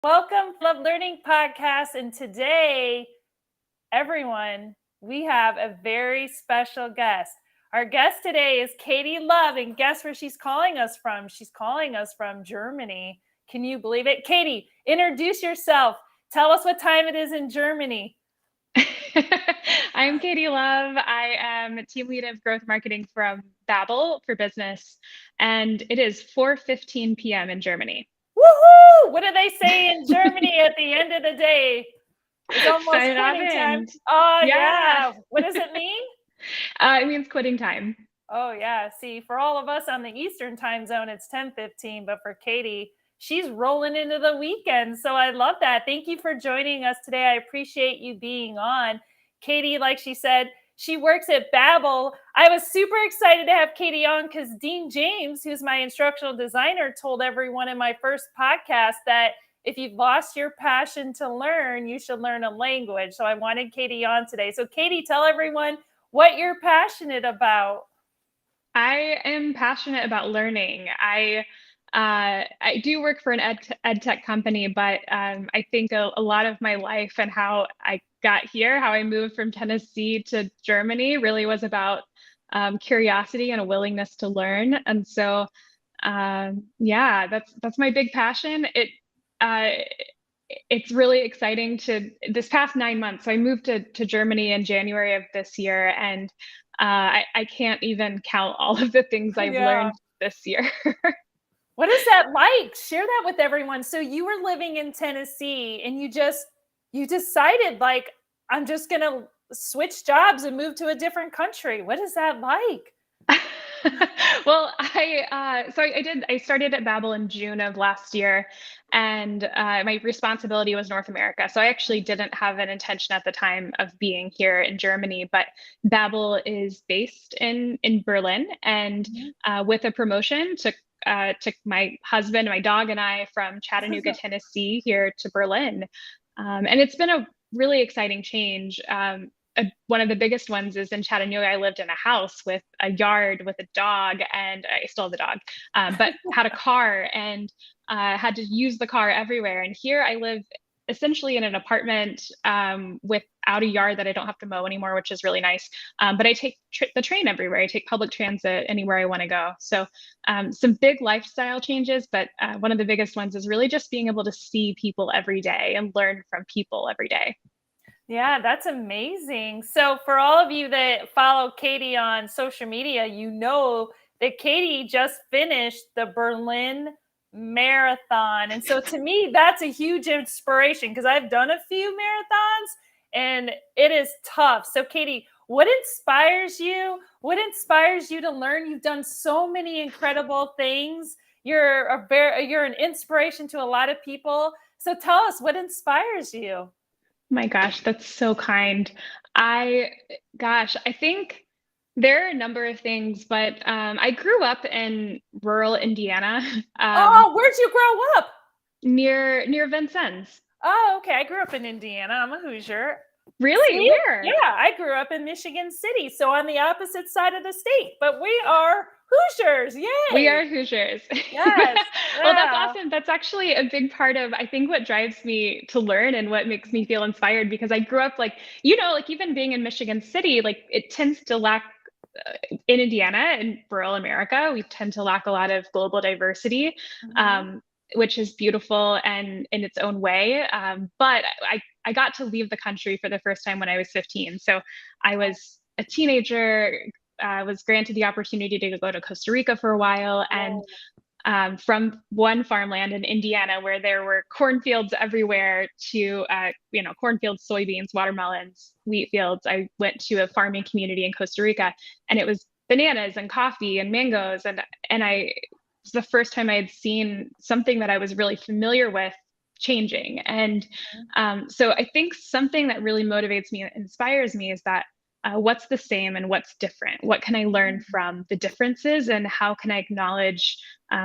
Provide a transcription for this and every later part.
Welcome to Love Learning Podcast. And today, everyone, we have a very special guest. Our guest today is Katie Love, and guess where she's calling us from? She's calling us from Germany. Can you believe it? Katie, introduce yourself. Tell us what time it is in Germany. I'm Katie Love. I am team lead of growth marketing from Babbel for business, and it is 4:15 p.m. in Germany. Woohoo! What do they say in Germany at the end of the day? It's almost quitting time. Feierabend. Oh, Yeah, yeah. What does it mean? it means quitting time. Oh yeah. See, for all of us on the Eastern time zone, it's 10:15, but for Katie, she's rolling into the weekend. So I love that. Thank you for joining us today. I appreciate you being on. Katie, like she said, she works at Babbel. I was super excited to have Katie on because Dean James, who's my instructional designer, told everyone in my first podcast that if you've lost your passion to learn, you should learn a language. So I wanted Katie on today. So Katie, tell everyone what you're passionate about. I am passionate about learning. I do work for an ed tech company, but I think a lot of my life and how I got here, how I moved from Tennessee to Germany, really was about curiosity and a willingness to learn. And so, yeah, that's my big passion. Uh, it's really exciting to this past 9 months. So I moved to Germany in January of this year, and I can't even count all of the things I've Yeah. learned this year. What is that like? Share that with everyone. So you were living in Tennessee and you decided like I'm just going to switch jobs and move to a different country. What is that like? Well, I started at Babbel in June of last year, and my responsibility was North America. So I actually didn't have an intention at the time of being here in Germany, but Babbel is based in Berlin, and Mhm. with a promotion took my husband, my dog, and I from Chattanooga, Tennessee, here to Berlin, and it's been a really exciting change. One of the biggest ones is in Chattanooga. I lived in a house with a yard with a dog, and I still have the dog, but had a car and had to use the car everywhere. And here I live essentially in an apartment without a yard that I don't have to mow anymore, which is really nice. But I take the train everywhere. I take public transit anywhere I want to go. So some big lifestyle changes, but one of the biggest ones is really just being able to see people every day and learn from people every day. Yeah, that's amazing. So, for all of you that follow Katie on social media, you know that Katie just finished the Berlin Marathon. And so, to me, that's a huge inspiration because I've done a few marathons and it is tough. So, Katie, what inspires you? What inspires you to learn? You've done so many incredible things. You're an inspiration to a lot of people. So, tell us what inspires you. My gosh, that's so kind. I, I think there are a number of things, but I grew up in rural Indiana, um, Oh, where'd you grow up? near Vincennes. Oh, okay. I grew up in Indiana. I'm a Hoosier. Really? See? Where? Yeah, I grew up in Michigan City, so on the opposite side of the state, but we are Hoosiers. We Yay. are Hoosiers. Yes. Well, that's Yeah. awesome. That's actually a big part of, I think, what drives me to learn and what makes me feel inspired because I grew up like even being in Michigan City, like it tends to lack in Indiana and rural America, we tend to lack a lot of global diversity, Mhm. um, which is beautiful and in its own way. But I got to leave the country for the first time when I was 15. So I was a teenager, was granted the opportunity to go to Costa Rica for a while. And Whoa. from one farmland in Indiana where there were cornfields everywhere to cornfields, soybeans, watermelons, wheat fields. I went to a farming community in Costa Rica, and it was bananas and coffee and mangoes, and I it was the first time I had seen something that I was really familiar with changing. And so I think something that really motivates me and inspires me is that what's the same and what's different? What can I learn from the differences, and how can I acknowledge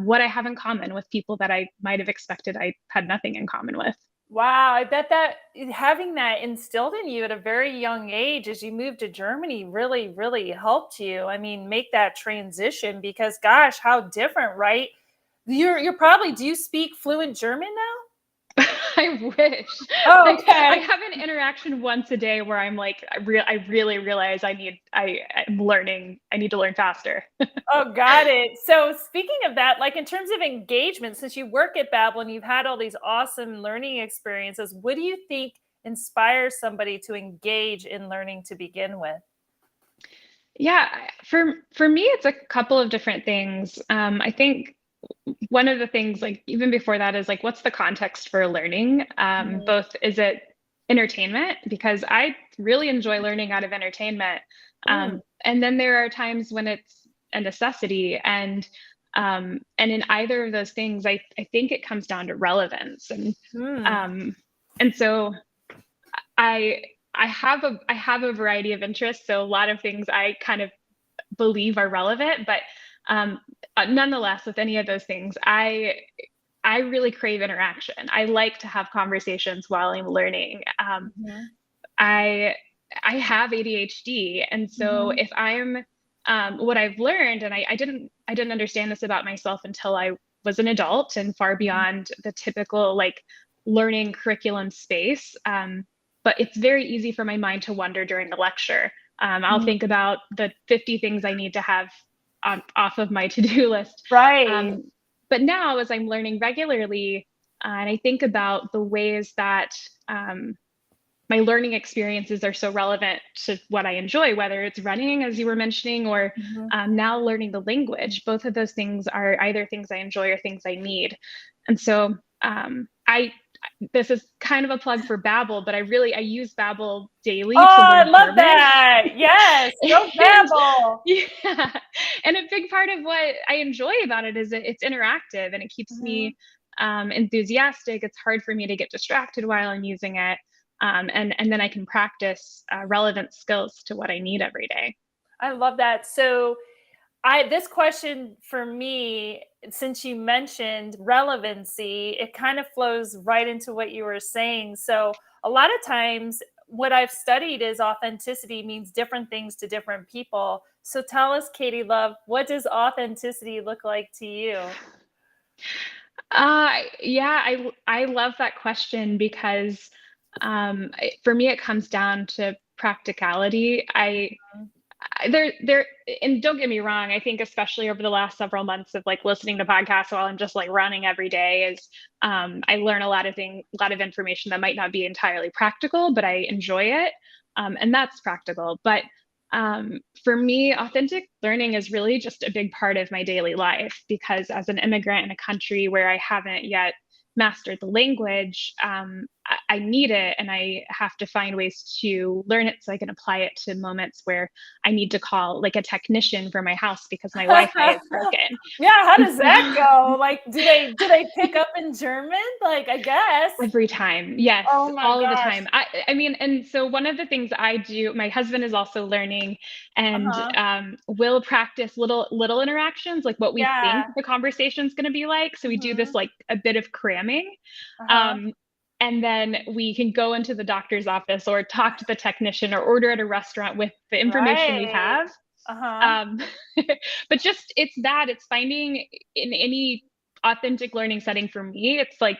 what I have in common with people that I might have expected I had nothing in common with? Wow, I bet that having that instilled in you at a very young age as you moved to Germany really, really helped you. I mean, make that transition because gosh, how different, right? You're probably do you speak fluent German now? I wish. Oh, Like I okay. have an interaction once a day where I'm like, I really realize I'm learning. I need to learn faster. Oh, got it. So speaking of that, like in terms of engagement, since you work at Babbel and you've had all these awesome learning experiences, what do you think inspires somebody to engage in learning to begin with? Yeah, for me, it's a couple of different things. I think one of the things, like even before that, is like, what's the context for learning? Mhm. Both is it entertainment because I really enjoy learning out of entertainment, Mm, and then there are times when it's a necessity, and in either of those things, I think it comes down to relevance, mm. um, and so I I have a variety of interests, so a lot of things I kind of believe are relevant, but um, nonetheless, with any of those things, I really crave interaction. I like to have conversations while I'm learning. Mhm. I I have ADHD, and so Mhm. if I'm what I've learned, and I didn't understand this about myself until I was an adult and far Mhm. beyond the typical like learning curriculum space. But it's very easy for my mind to wander during a lecture. I'll think Mhm. about the 50 things I need to have off of my to-do list. Right. Um, but now, as I'm learning regularly, and I think about the ways that my learning experiences are so relevant to what I enjoy, whether it's running, as you were mentioning, or Mhm. now learning the language. Both of those things are either things I enjoy or things I need. And so I this is kind of a plug for Babbel, but I use Babbel daily to Oh, I learn love German. that. Yes, go And Babbel. yeah, and a big part of what I enjoy about it is that it's interactive and it keeps Mhm. me enthusiastic. It's hard for me to get distracted while I'm using it, and then I can practice relevant skills to what I need every day. I love that. So I this question for me, since you mentioned relevancy, it kind of flows right into what you were saying. So a lot of times what I've studied is authenticity means different things to different people. So tell us, Katie Love, what does authenticity look like to you? Yeah, I love that question because for me it comes down to practicality. There and don't get me wrong, I think especially over the last several months of like listening to podcasts while I'm just like running every day is I learn a lot of information that might not be entirely practical, but I enjoy it. And that's practical. But for me, authentic learning is really just a big part of my daily life because as an immigrant in a country where I haven't yet mastered the language, I need it and I have to find ways to learn it so I can apply it to moments where I need to call like a technician for my house because my Wi-Fi is broken. Yeah, how And does that so go? Like, do they pick up in German? Like, I guess. every time. Yes, Oh my all of the gosh. time. I mean, and so one of the things I do, my husband is also learning and Uh-huh. we'll practice little interactions, like what we think Yeah. the conversation's going to be like. So we do this Mhm. like a bit of cramming. Uh-huh. Um, and then we can go into the doctor's office or talk to the technician or order at a restaurant with the information we Right. have. Uh-huh. Um, but just it's finding in any authentic learning setting for me, it's like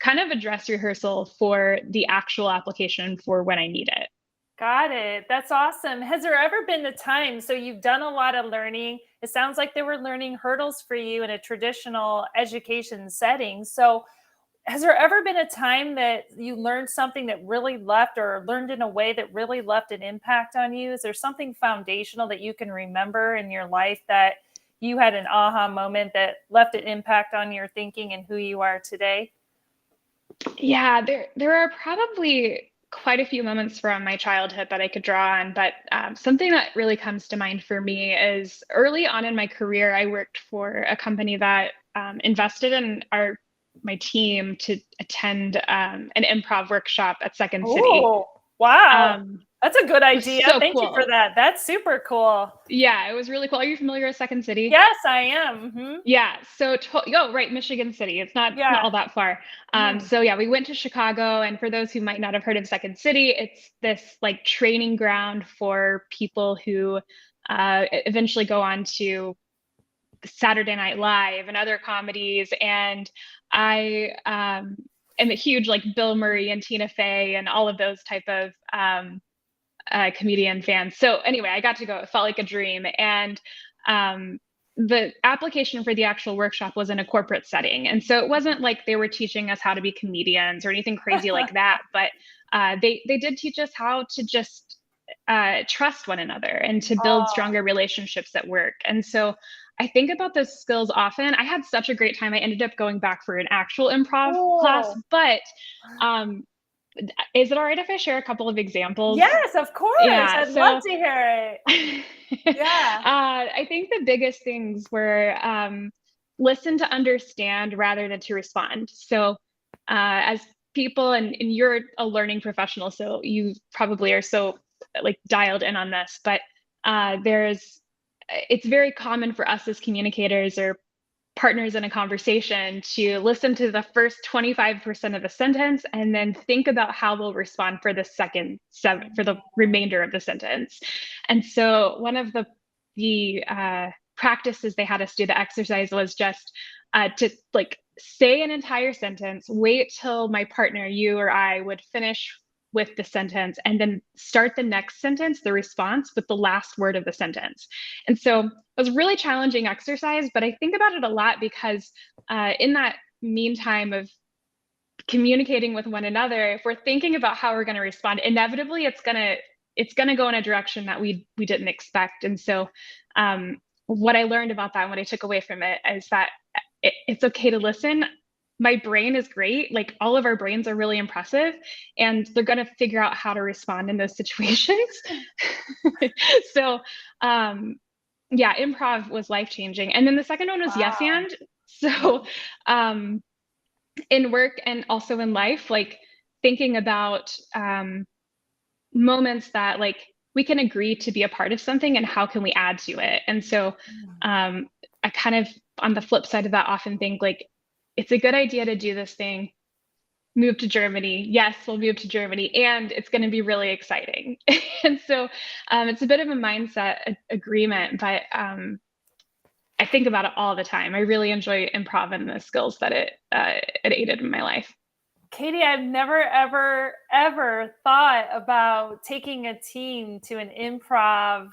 kind of a dress rehearsal for the actual application for when I need it. Got it. That's awesome. Has there ever been a time, so you've done a lot of learning. It sounds like there were learning hurdles for you in a traditional education setting. So, has there ever been a time that you learned something that really left or learned in a way that really left an impact on you? Is there something foundational that you can remember in your life that you had an aha moment that left an impact on your thinking and who you are today? Yeah, there are probably quite a few moments from my childhood that I could draw on, but something that really comes to mind for me is early on in my career, I worked for a company that invested in our my team to attend an improv workshop at Second City. Oh, wow. Um, That's a good it was idea. so Thank you for cool. that. That's super cool. Yeah, it was really cool. Are you familiar with Second City? Yes, I am. Mhm. Yeah, so oh, right, Michigan City. It's not Yeah. all that far. Mhm. So yeah, we went to Chicago, and for those who might not have heard of Second City, it's this like training ground for people who eventually go on to Saturday Night Live and other comedies. And I am a huge like Bill Murray and Tina Fey and all of those type of comedian fans. So anyway, I got to go. It felt like a dream. And um, the application for the actual workshop was in a corporate setting. And so it wasn't like they were teaching us how to be comedians or anything crazy like that. But they did teach us how to just trust one another and to build Oh, stronger relationships at work. And so I think about those skills often. I had such a great time. I ended up going back for an actual improv class, cool. but um, is it all right if I share a couple of examples? Yes, of course. Yeah, I'd love so to hear it. Yeah. I think the biggest things were listen to understand rather than to respond. So, as people, and you're a learning professional, so you probably are so like dialed in on this, but it's very common for us as communicators or partners in a conversation to listen to the first 25% of the sentence and then think about how we'll respond for the second seven for the remainder of the sentence. And so one of the practices they had us do, the exercise was just to like say an entire sentence, wait till my partner, you or I, would finish with the sentence, and then start the next sentence, the response, with the last word of the sentence. And so it was a really challenging exercise, but I think about it a lot because in that meantime of communicating with one another, if we're thinking about how we're going to respond, inevitably it's gonna go in a direction that we didn't expect. And so what I learned about that and what I took away from it is that it's okay to listen. My brain is great. Like all of our brains are really impressive, and they're going to figure out how to respond in those situations. So, yeah, improv was life changing. And then the second one was yes Wow. and. So, um, in work and also in life, like thinking about moments that like we can agree to be a part of something and how can we add to it. And so, I kind of on the flip side of that often think like it's a good idea to do this thing, move to Germany. Yes, we'll move to Germany, and it's going to be really exciting. And so it's a bit of a mindset agreement, but I think about it all the time. I really enjoy improv and the skills that it aided in my life. Katie, I've never, ever, ever thought about taking a team to an improv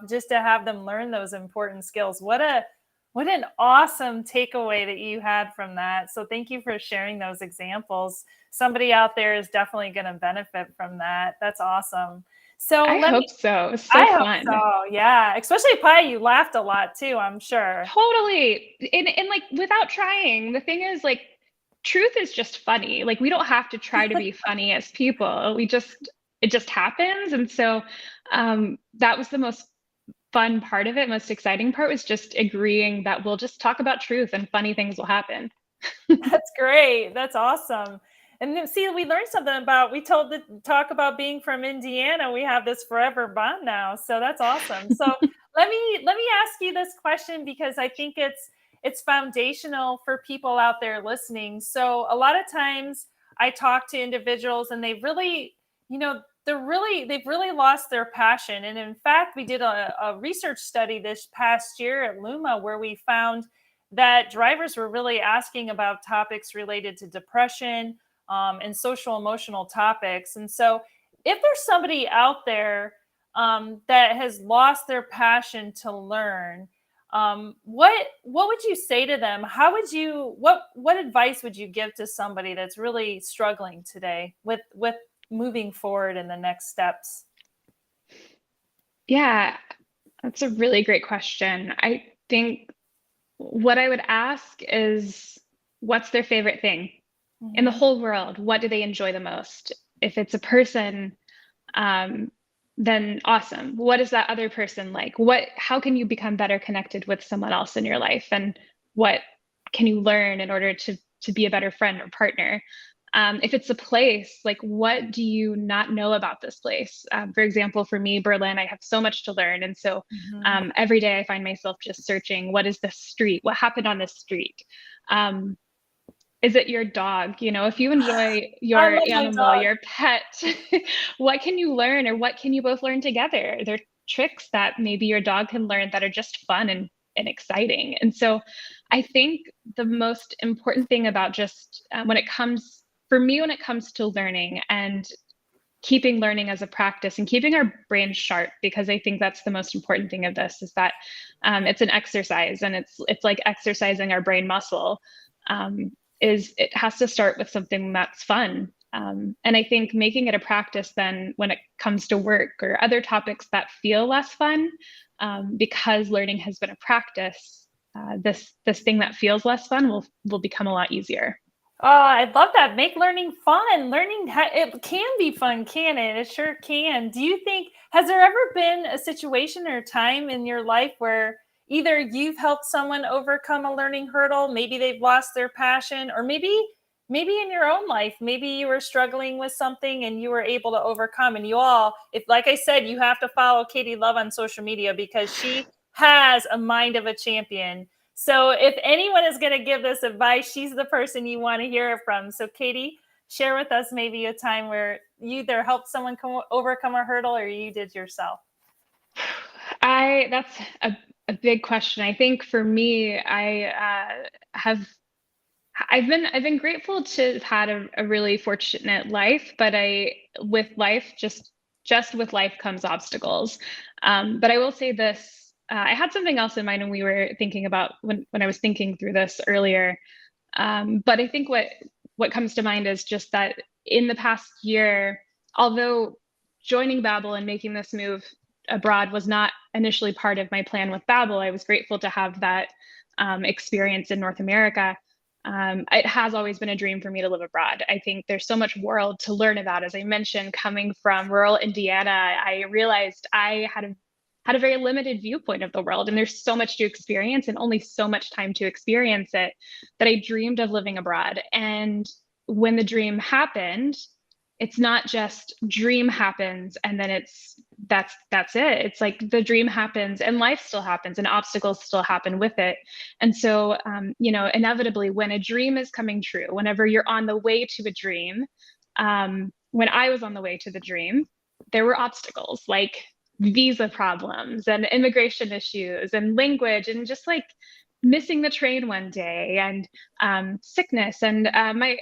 just to have them learn those important skills. What an awesome takeaway that you had from that. So thank you for sharing those examples. Somebody out there is definitely going to benefit from that. That's awesome. So I let hope me, so. It's so I hope fun. so. Yeah. Especially probably you laughed a lot too, I'm sure. Totally. And like without trying, the thing is like truth is just funny. Like we don't have to try to be funny as people. It just happens. And so that was the most fun part of it. Most exciting part was just agreeing that we'll just talk about truth and funny things will happen. That's great. That's awesome. And then, see, we learned something about, we told to talk about being from Indiana. We have this forever bond now. So that's awesome. So let me ask you this question because I think it's foundational for people out there listening. So a lot of times I talk to individuals and they really, they've really lost their passion. And in fact, we did a research study this past year at Luma where we found that drivers were really asking about topics related to depression and social emotional topics. And so, if there's somebody out there that has lost their passion to learn, what would you say to them? How would you what advice would you give to somebody that's really struggling today with moving forward in the next steps? Yeah, that's a really great question. I think what I would ask is what's their favorite thing in the Mhm. whole world? What do they enjoy the most? If it's a person, um, then awesome. What is that other person like? How can you become better connected with someone else in your life? And what can you learn in order to be a better friend or partner? If it's a place, like what do you not know about this place? For example, for me, Berlin, I have so much to learn. And so Mhm. every day I find myself just searching, what is this street? What happened on this street? Um, is it your dog? If you enjoy I your love my animal, dog. your pet, what can you learn or what can you both learn together? There are tricks that maybe your dog can learn that are just fun and exciting. And so I think the most important thing about just when it comes to learning and keeping learning as a practice and keeping our brains sharp, because I think that's the most important thing of this, is that it's an exercise, and it's like exercising our brain muscle. Is it has to start with something that's fun. And I think making it a practice then when it comes to work or other topics that feel less fun, because learning has been a practice, this thing that feels less fun will become a lot easier. Oh, I love that. Make learning fun. It can be fun, can it? It sure can. Do you think, has there ever been a situation or time in your life where either you've helped someone overcome a learning hurdle, maybe they've lost their passion, or maybe in your own life, maybe you were struggling with something and you were able to overcome, and you all, if like I said, you have to follow Katie Love on social media because she has a mind of a champion. So if anyone is going to give this advice, she's the person you want to hear it from. So Katie, share with us maybe a time where you either helped someone overcome a hurdle or you did yourself. That's a big question. I think for me, I've been grateful to have had a really fortunate life, but with life, just with life comes obstacles. But I will say this. I had something else in mind when we were thinking about when I was thinking through this earlier. But I think what comes to mind is just that in the past year, although joining Babbel and making this move abroad was not initially part of my plan with Babbel, I was grateful to have that experience in North America. It has always been a dream for me to live abroad. I think there's so much world to learn about. As I mentioned, coming from rural Indiana, I realized I had a very limited viewpoint of the world, and there's so much to experience and only so much time to experience it, that I dreamed of living abroad. And when the dream happened, it's not just dream happens and then that's it. It's like the dream happens and life still happens and obstacles still happen with it. And so inevitably, when a dream is coming true, whenever you're on the way to a dream, when I was on the way to the dream, there were obstacles like visa problems and immigration issues and language and just like missing the train one day and sickness. And I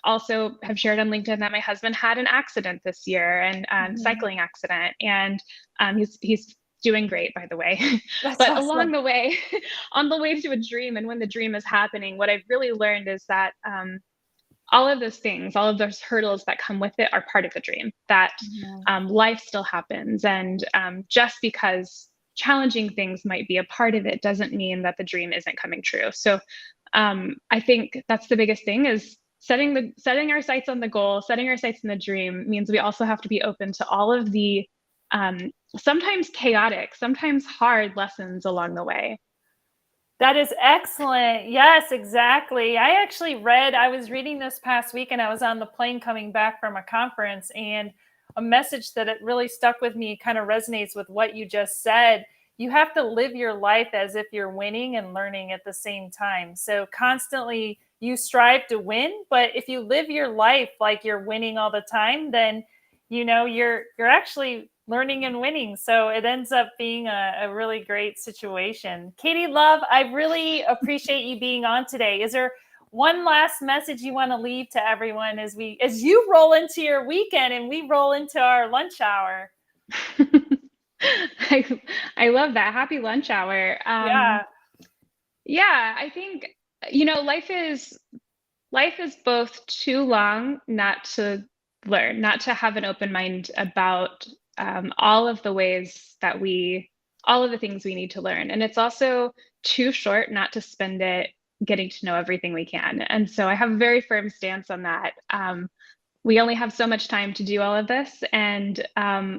also have shared on LinkedIn that my husband had an accident this year, and cycling accident, and he's doing great, by the way. That's But awesome. along the way, on the way to a dream, and when the dream is happening, what I've really learned is that all of those things, all of those hurdles that come with it are part of the dream, that life still happens. And just because challenging things might be a part of it doesn't mean that the dream isn't coming true. So I think that's the biggest thing, is setting our sights on the goal, setting our sights in the dream means we also have to be open to all of the sometimes chaotic, sometimes hard lessons along the way. That is excellent. Yes, exactly. I was reading this past week and I was on the plane coming back from a conference, and a message that it really stuck with me, kind of resonates with what you just said. You have to live your life as if you're winning and learning at the same time. So constantly you strive to win, but if you live your life like you're winning all the time, then you're actually learning and winning. So it ends up being a really great situation. Katie Love, I really appreciate you being on today. Is there one last message you want to leave to everyone as you roll into your weekend and we roll into our lunch hour? I love that. Happy lunch hour. Yeah. Yeah, I think life is both too long not to learn, not to have an open mind about all of the all of the things we need to learn. And it's also too short not to spend it getting to know everything we can. And so I have a very firm stance on that. We only have so much time to do all of this, and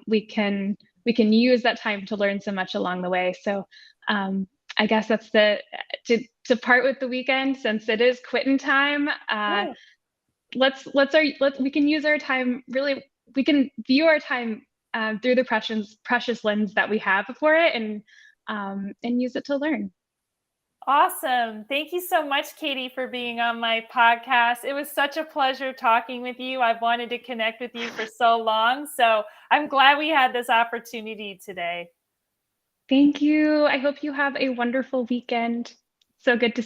we can use that time to learn so much along the way. So I guess that's to part with the weekend, since it is quitting time. We can use our time really. We can view our time through the precious lens that we have before it, and use it to learn. Awesome. Thank you so much, Katie, for being on my podcast. It was such a pleasure talking with you. I've wanted to connect with you for so long. So I'm glad we had this opportunity today. Thank you. I hope you have a wonderful weekend. So good to